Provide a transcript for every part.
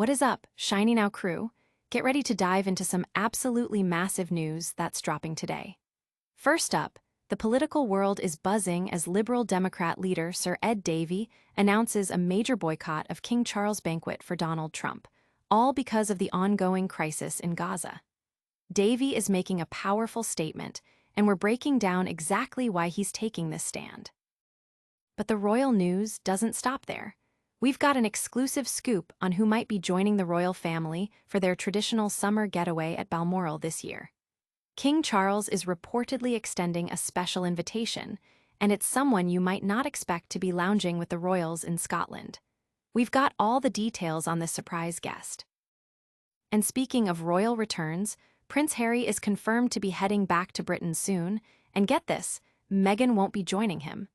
What is up, Shiny Now crew? Get ready to dive into some absolutely massive news that's dropping today. First up, the political world is buzzing as Liberal Democrat leader Sir Ed Davey announces a major boycott of King Charles Banquet for Donald Trump, all because of the ongoing crisis in Gaza. Davey is making a powerful statement, and we're breaking down exactly why he's taking this stand. But the royal news doesn't stop there. We've got an exclusive scoop on who might be joining the royal family for their traditional summer getaway at Balmoral this year. King Charles is reportedly extending a special invitation, and it's someone you might not expect to be lounging with the royals in Scotland. We've got all the details on this surprise guest. And speaking of royal returns, Prince Harry is confirmed to be heading back to Britain soon, and get this, Meghan won't be joining him.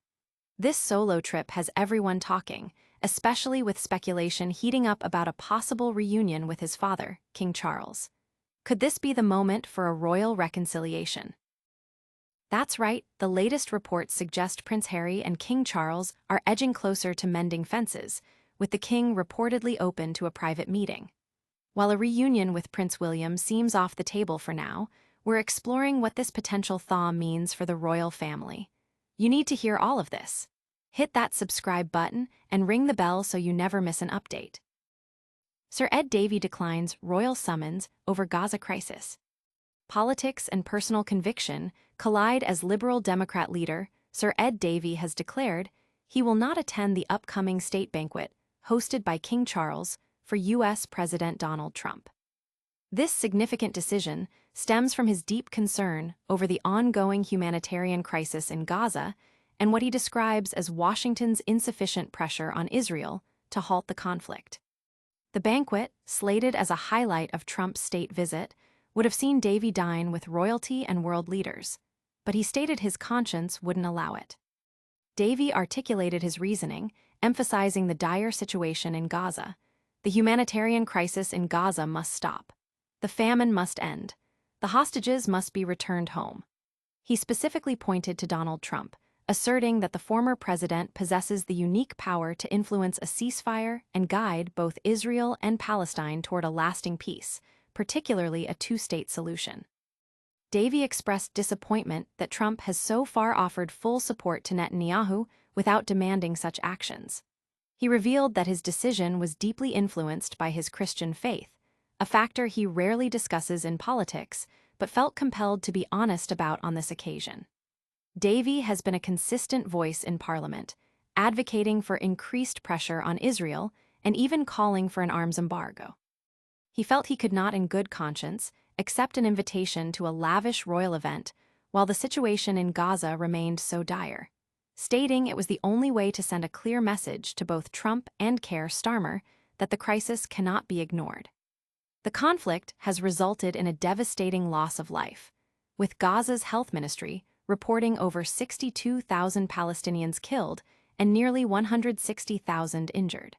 This solo trip has everyone talking, especially with speculation heating up about a possible reunion with his father, King Charles. Could this be the moment for a royal reconciliation? That's right, the latest reports suggest Prince Harry and King Charles are edging closer to mending fences, with the king reportedly open to a private meeting. While a reunion with Prince William seems off the table for now, we're exploring what this potential thaw means for the royal family. You need to hear all of this. Hit that subscribe button and ring the bell so you never miss an update. Sir Ed Davey declines royal summons over Gaza crisis. Politics and personal conviction collide as Liberal Democrat leader Sir Ed Davey has declared he will not attend the upcoming state banquet hosted by King Charles for U.S. President Donald Trump. This significant decision stems from his deep concern over the ongoing humanitarian crisis in Gaza and what he describes as Washington's insufficient pressure on Israel to halt the conflict. The banquet, slated as a highlight of Trump's state visit, would have seen Davey dine with royalty and world leaders, but he stated his conscience wouldn't allow it. Davey articulated his reasoning, emphasizing the dire situation in Gaza. The humanitarian crisis in Gaza must stop. The famine must end. The hostages must be returned home. He specifically pointed to Donald Trump, asserting that the former president possesses the unique power to influence a ceasefire and guide both Israel and Palestine toward a lasting peace, particularly a two-state solution. Davey expressed disappointment that Trump has so far offered full support to Netanyahu without demanding such actions. He revealed that his decision was deeply influenced by his Christian faith, a factor he rarely discusses in politics, but felt compelled to be honest about on this occasion. Davey has been a consistent voice in Parliament, advocating for increased pressure on Israel and even calling for an arms embargo. He felt he could not in good conscience accept an invitation to a lavish royal event while the situation in Gaza remained so dire, stating it was the only way to send a clear message to both Trump and Keir Starmer that the crisis cannot be ignored. The conflict has resulted in a devastating loss of life, with Gaza's health ministry reporting over 62,000 Palestinians killed and nearly 160,000 injured.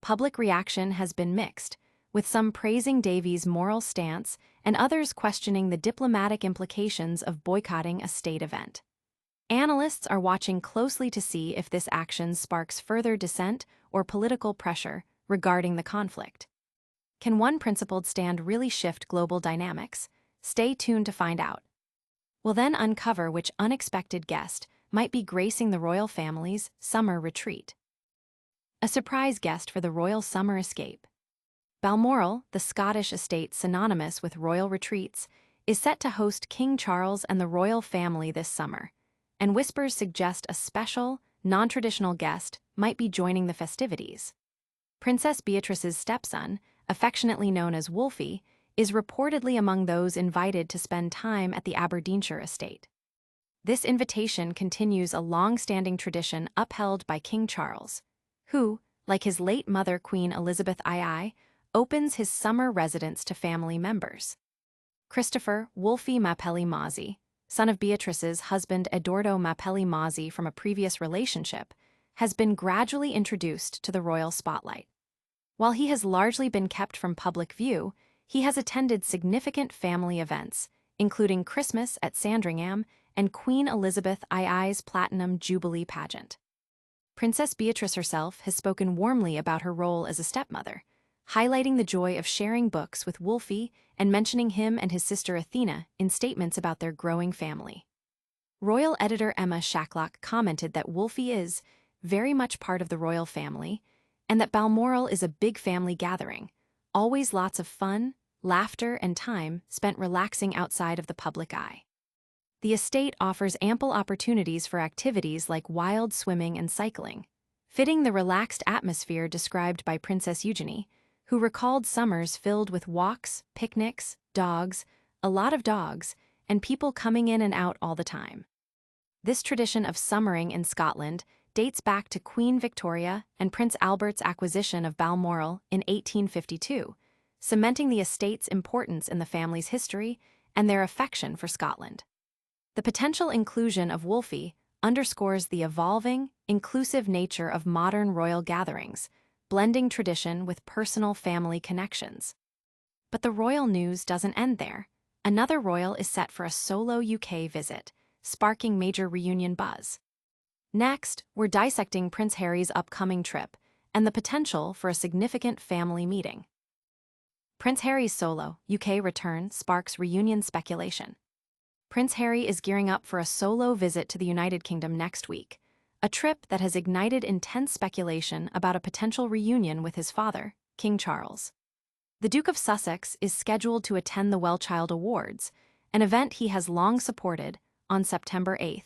Public reaction has been mixed, with some praising Davey's moral stance and others questioning the diplomatic implications of boycotting a state event. Analysts are watching closely to see if this action sparks further dissent or political pressure regarding the conflict. Can one principled stand really shift global dynamics? Stay tuned to find out. We'll then uncover which unexpected guest might be gracing the royal family's summer retreat. A surprise guest for the royal summer escape. Balmoral, the Scottish estate synonymous with royal retreats, is set to host King Charles and the royal family this summer, and whispers suggest a special, non-traditional guest might be joining the festivities. Princess Beatrice's stepson, affectionately known as Wolfie, is reportedly among those invited to spend time at the Aberdeenshire estate. This invitation continues a long-standing tradition upheld by King Charles, who, like his late mother Queen Elizabeth II, opens his summer residence to family members. Christopher Wolfie Mappelli Mozzi, son of Beatrice's husband Edoardo Mappelli Mozzi from a previous relationship, has been gradually introduced to the royal spotlight. While he has largely been kept from public view, he has attended significant family events, including Christmas at Sandringham and Queen Elizabeth II's Platinum Jubilee pageant. Princess Beatrice herself has spoken warmly about her role as a stepmother, highlighting the joy of sharing books with Wolfie and mentioning him and his sister Athena in statements about their growing family. Royal editor Emma Shacklock commented that Wolfie is very much part of the royal family and that Balmoral is a big family gathering, always lots of fun, laughter, and time spent relaxing outside of the public eye. The estate offers ample opportunities for activities like wild swimming and cycling, fitting the relaxed atmosphere described by Princess Eugenie, who recalled summers filled with walks, picnics, dogs, a lot of dogs, and people coming in and out all the time. This tradition of summering in Scotland dates back to Queen Victoria and Prince Albert's acquisition of Balmoral in 1852, cementing the estate's importance in the family's history and their affection for Scotland. The potential inclusion of Wolfie underscores the evolving, inclusive nature of modern royal gatherings, blending tradition with personal family connections. But the royal news doesn't end there. Another royal is set for a solo UK visit, sparking major reunion buzz. Next, we're dissecting Prince Harry's upcoming trip and the potential for a significant family meeting. Prince Harry's solo UK return sparks reunion speculation. Prince Harry is gearing up for a solo visit to the United Kingdom next week, a trip that has ignited intense speculation about a potential reunion with his father, King Charles. The Duke of Sussex is scheduled to attend the Wellchild Awards, an event he has long supported, on September 8th,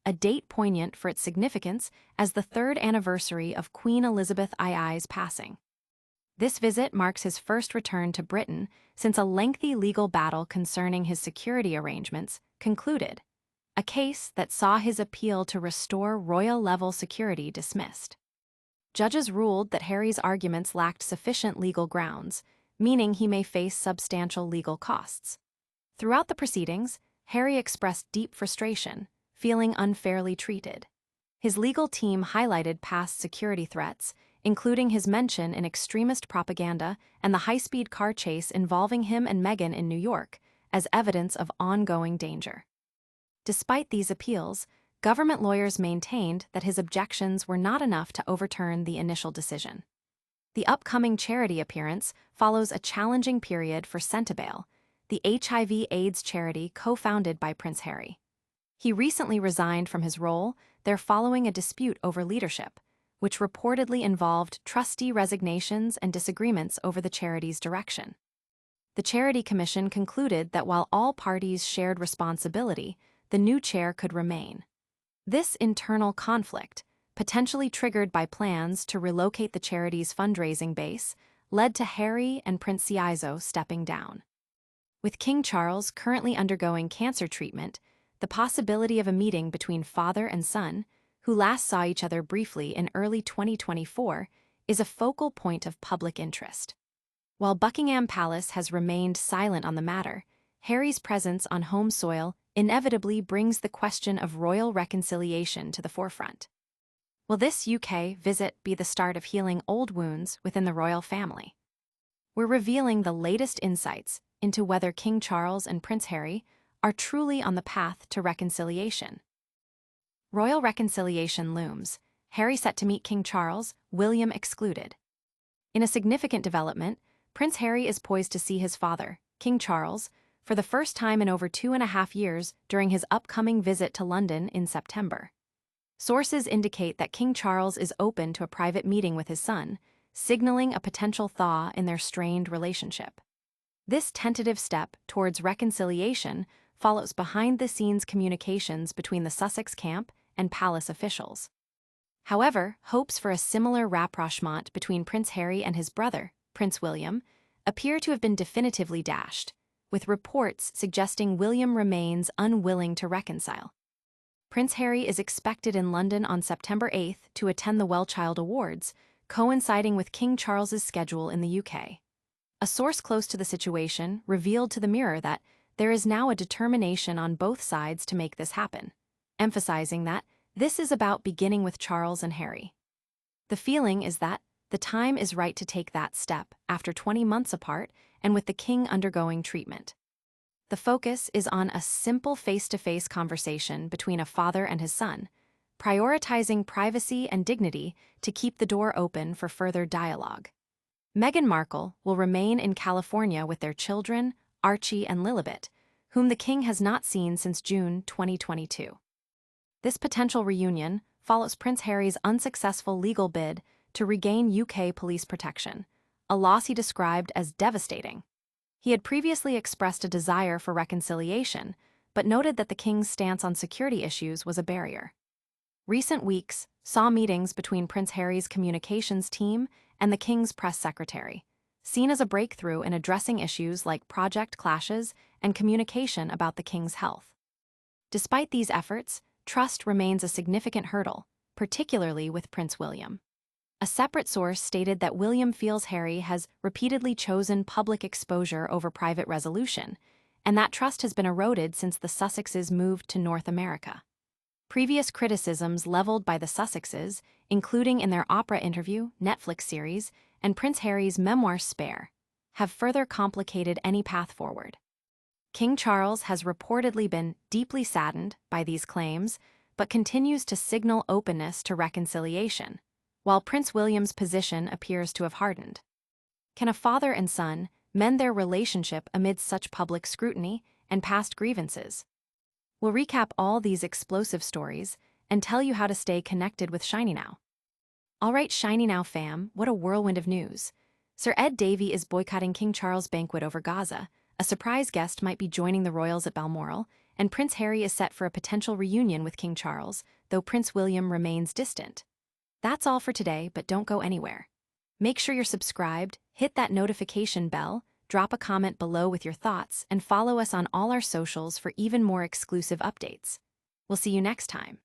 a date poignant for its significance as the third anniversary of Queen Elizabeth II's passing. This visit marks his first return to Britain since a lengthy legal battle concerning his security arrangements concluded, a case that saw his appeal to restore royal-level security dismissed. Judges ruled that Harry's arguments lacked sufficient legal grounds, meaning he may face substantial legal costs. Throughout the proceedings, Harry expressed deep frustration, feeling unfairly treated. His legal team highlighted past security threats, including his mention in extremist propaganda and the high-speed car chase involving him and Meghan in New York, as evidence of ongoing danger. Despite these appeals, government lawyers maintained that his objections were not enough to overturn the initial decision. The upcoming charity appearance follows a challenging period for Centabale, the HIV/AIDS charity co-founded by Prince Harry. He recently resigned from his role there following a dispute over leadership, which reportedly involved trustee resignations and disagreements over the charity's direction. The Charity Commission concluded that while all parties shared responsibility, the new chair could remain. This internal conflict, potentially triggered by plans to relocate the charity's fundraising base, led to Harry and Prince Seizo stepping down. With King Charles currently undergoing cancer treatment, the possibility of a meeting between father and son, who last saw each other briefly in early 2024, is a focal point of public interest. While Buckingham Palace has remained silent on the matter, Harry's presence on home soil inevitably brings the question of royal reconciliation to the forefront. Will this UK visit be the start of healing old wounds within the royal family? We're revealing the latest insights into whether King Charles and Prince Harry are truly on the path to reconciliation. Royal reconciliation looms, Harry set to meet King Charles, William excluded. In a significant development, Prince Harry is poised to see his father, King Charles, for the first time in over 2.5 years during his upcoming visit to London in September. Sources indicate that King Charles is open to a private meeting with his son, signaling a potential thaw in their strained relationship. This tentative step towards reconciliation follows behind-the-scenes communications between the Sussex camp and palace officials. However, hopes for a similar rapprochement between Prince Harry and his brother, Prince William, appear to have been definitively dashed, with reports suggesting William remains unwilling to reconcile. Prince Harry is expected in London on September 8th to attend the Wellchild Awards, coinciding with King Charles's schedule in the UK. A source close to the situation revealed to the Mirror that there is now a determination on both sides to make this happen, emphasizing that this is about beginning with Charles and Harry. The feeling is that the time is right to take that step after 20 months apart and with the king undergoing treatment. The focus is on a simple face-to-face conversation between a father and his son, prioritizing privacy and dignity to keep the door open for further dialogue. Meghan Markle will remain in California with their children, Archie and Lilibet, whom the king has not seen since June 2022. This potential reunion follows Prince Harry's unsuccessful legal bid to regain UK police protection, a loss he described as devastating. He had previously expressed a desire for reconciliation, but noted that the king's stance on security issues was a barrier. Recent weeks saw meetings between Prince Harry's communications team and the king's press secretary, seen as a breakthrough in addressing issues like project clashes and communication about the king's health. Despite these efforts, trust remains a significant hurdle, particularly with Prince William. A separate source stated that William feels Harry has repeatedly chosen public exposure over private resolution, and that trust has been eroded since the Sussexes moved to North America. Previous criticisms leveled by the Sussexes, including in their Oprah interview, Netflix series, and Prince Harry's memoir Spare, have further complicated any path forward. King Charles has reportedly been deeply saddened by these claims, but continues to signal openness to reconciliation, while Prince William's position appears to have hardened. Can a father and son mend their relationship amid such public scrutiny and past grievances? We'll recap all these explosive stories and tell you how to stay connected with Shiny Now. All right, Shiny Now fam, what a whirlwind of news. Sir Ed Davey is boycotting King Charles' banquet over Gaza, a surprise guest might be joining the royals at Balmoral, and Prince Harry is set for a potential reunion with King Charles, though Prince William remains distant. That's all for today, but don't go anywhere. Make sure you're subscribed, hit that notification bell, drop a comment below with your thoughts, and follow us on all our socials for even more exclusive updates. We'll see you next time.